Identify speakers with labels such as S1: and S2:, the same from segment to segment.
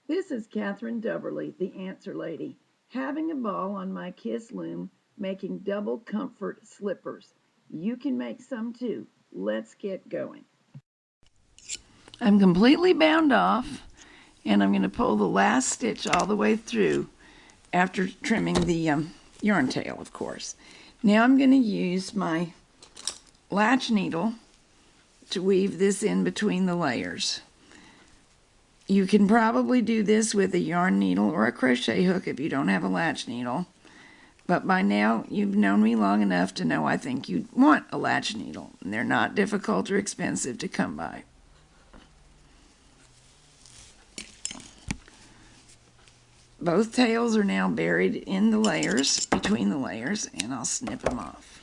S1: This is Catherine Dubberly, the Answer Lady, having a ball on my Kiss loom, making double comfort slippers. You can make some too. Let's get going. I'm completely bound off, and I'm going to pull the last stitch all the way through after trimming the yarn tail, of course. Now I'm going to use my latch needle to weave this in between the layers. You can probably do this with a yarn needle or a crochet hook if you don't have a latch needle. But by now, you've known me long enough to know I think you'd want a latch needle. And they're not difficult or expensive to come by. Both tails are now buried in the layers, between the layers, and I'll snip them off.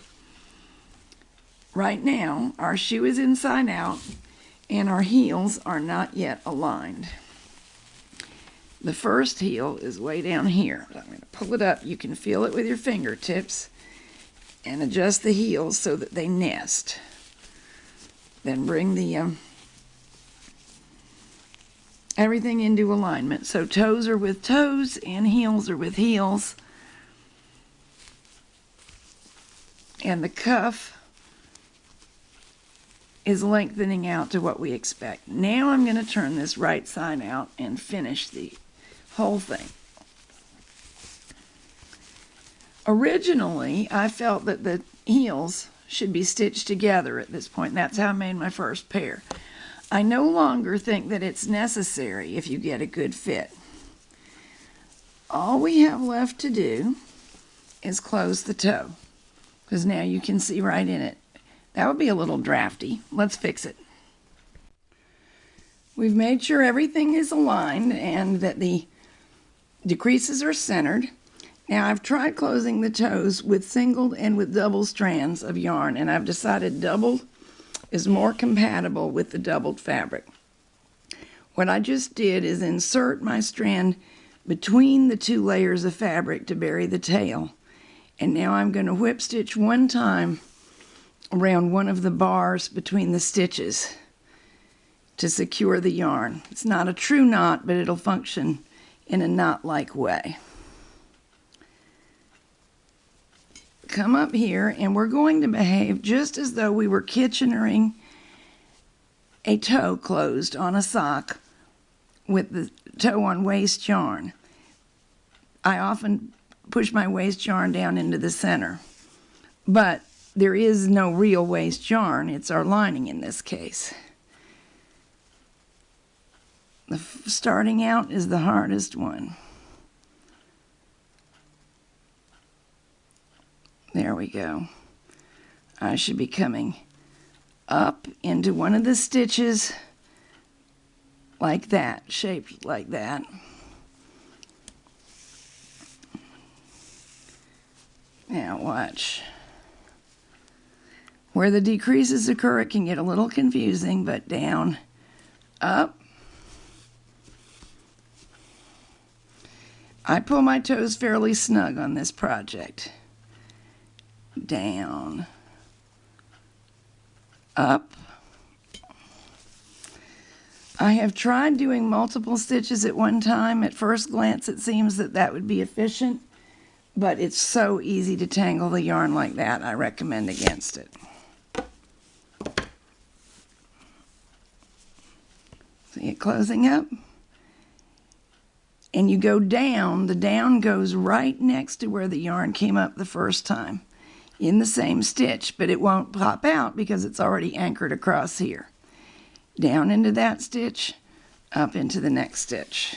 S1: Right now, our shoe is inside out, and our heels are not yet aligned. The first heel is way down here. I'm going to pull it up. You can feel it with your fingertips and adjust the heels so that they nest. Then bring the everything into alignment. So toes are with toes and heels are with heels. And the cuff is lengthening out to what we expect. Now I'm going to turn this right side out and finish the whole thing. Originally, I felt that the heels should be stitched together at this point. That's how I made my first pair. I no longer think that it's necessary if you get a good fit. All we have left to do is close the toe, because now you can see right in it. That would be a little drafty. Let's fix it. We've made sure everything is aligned and that the decreases are centered. Now I've tried closing the toes with single and with double strands of yarn, and I've decided double is more compatible with the doubled fabric. What I just did is insert my strand between the two layers of fabric to bury the tail. And now I'm going to whip stitch one time around one of the bars between the stitches to secure the yarn. It's not a true knot, but it'll function in a knot-like way. Come up here, and we're going to behave just as though we were Kitchenering a toe closed on a sock with the toe on waste yarn. I often push my waste yarn down into the center, but there is no real waste yarn. It's our lining in this case. The starting out is the hardest one. There we go. I should be coming up into one of the stitches like that, shaped like that. Now watch. Where the decreases occur, it can get a little confusing, but down, up. I pull my toes fairly snug on this project. Down, up. I have tried doing multiple stitches at one time. At first glance, it seems that that would be efficient, but it's so easy to tangle the yarn like that, I recommend against it. See it closing up? And you go down, the down goes right next to where the yarn came up the first time in the same stitch, but it won't pop out because it's already anchored across here. Down into that stitch, up into the next stitch.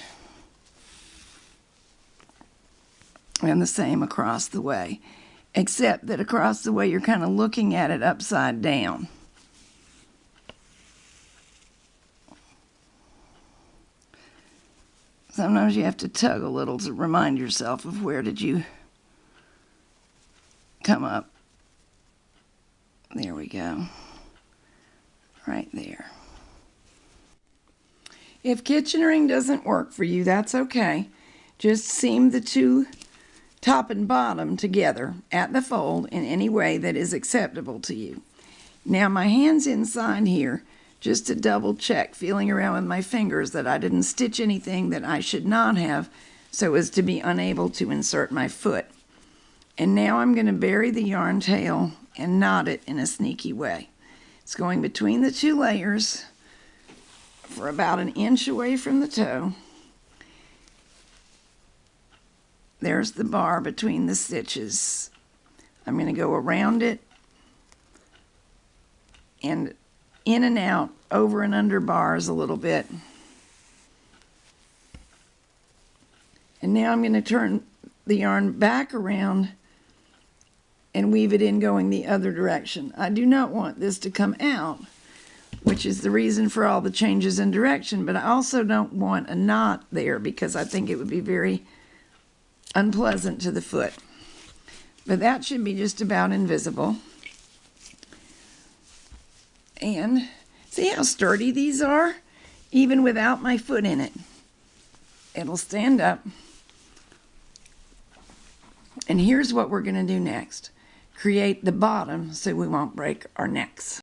S1: And the same across the way, except that across the way you're kind of looking at it upside down. Sometimes you have to tug a little to remind yourself of where did you come up. There we go. Right there. If Kitchenering doesn't work for you, that's okay. Just seam the two top and bottom together at the fold in any way that is acceptable to you. Now my hand's inside here just to double check, feeling around with my fingers that I didn't stitch anything that I should not have, so as to be unable to insert my foot. And now I'm going to bury the yarn tail and knot it in a sneaky way. It's going between the two layers for about 1 inch away from the toe. There's the bar between the stitches. I'm going to go around it and in and out, over and under bars a little bit. And now I'm going to turn the yarn back around and weave it in going the other direction. I do not want this to come out, which is the reason for all the changes in direction, but I also don't want a knot there because I think it would be very unpleasant to the foot. But that should be just about invisible. And see how sturdy these are? Even without my foot in it. It'll stand up. And here's what we're going to do next. Create the bottom so we won't break our necks.